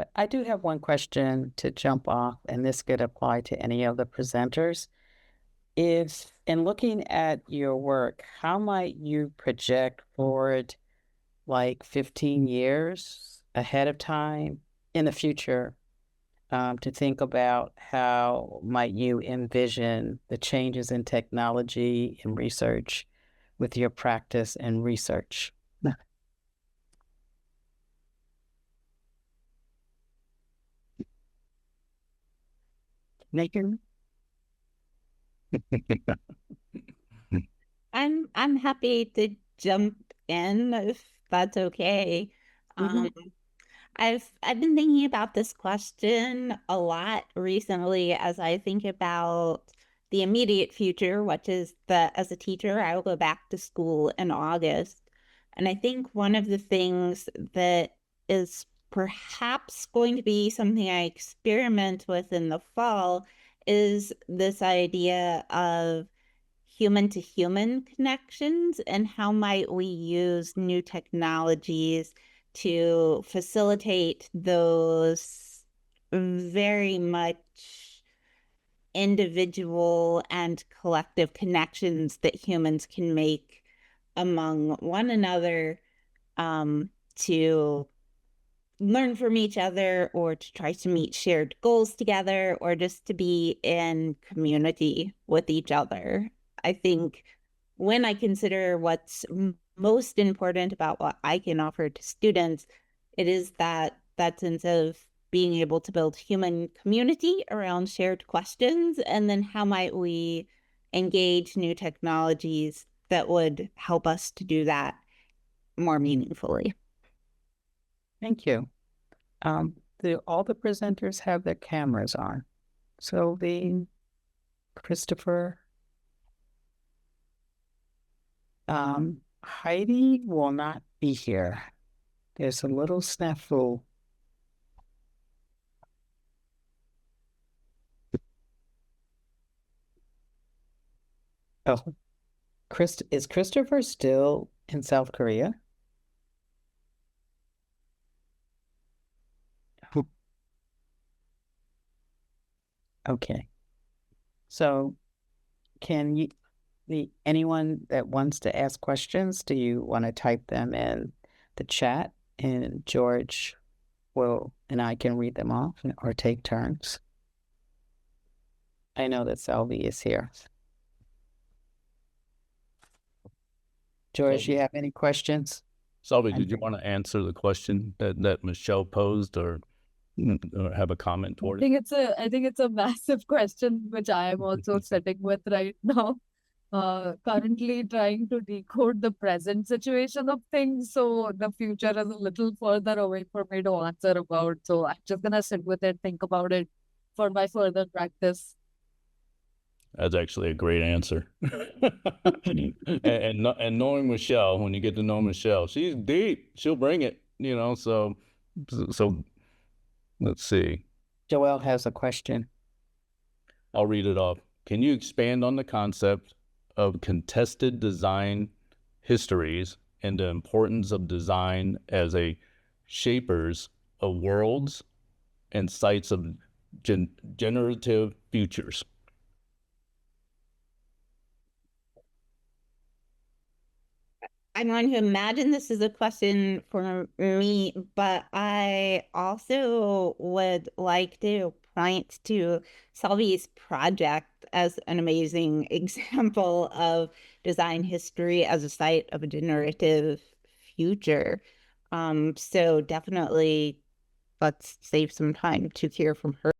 But I do have one question to jump off, and this could apply to any of the presenters. If, in looking at your work, how might you project forward like 15 years ahead of time in the future, to think about how might you envision the changes in technology and research with your practice and research? Nathan? I'm happy to jump in if that's okay. I've been thinking about this question a lot recently as I think about the immediate future, which is that as a teacher, I will go back to school in August. And I think one of the things that is perhaps going to be something I experiment with in the fall is this idea of human to human connections and how might we use new technologies to facilitate those very much individual and collective connections that humans can make among one another, to learn from each other or to try to meet shared goals together or just to be in community with each other. I think when I consider what's most important about what I can offer to students, it is that sense of being able to build human community around shared questions, and then how might we engage new technologies that would help us to do that more meaningfully. Thank you. All the presenters have their cameras on. So Christopher, Heidi will not be here. There's a little snafu. Oh, is Christopher still in South Korea? Okay. So can anyone that wants to ask questions, do you want to type them in the chat and George and I can read them off or take turns? I know that Savli is here. George, you have any questions? Savli, did you want to answer the question that Michele posed or have a comment toward it? I think it's a massive question, which I am also sitting with right now. Currently trying to decode the present situation of things. So the future is a little further away for me to answer about. So I'm just going to sit with it, think about it for my further practice. That's actually a great answer. and knowing Michele, when you get to know Michele, she's deep. She'll bring it, so let's see. Joelle has a question. I'll read it off. Can you expand on the concept of contested design histories and the importance of design as a shapers of worlds and sites of generative futures? I'm going to imagine this is a question for me, but I also would like to point to Savli's project as an amazing example of design history as a site of a generative future. So definitely let's save some time to hear from her.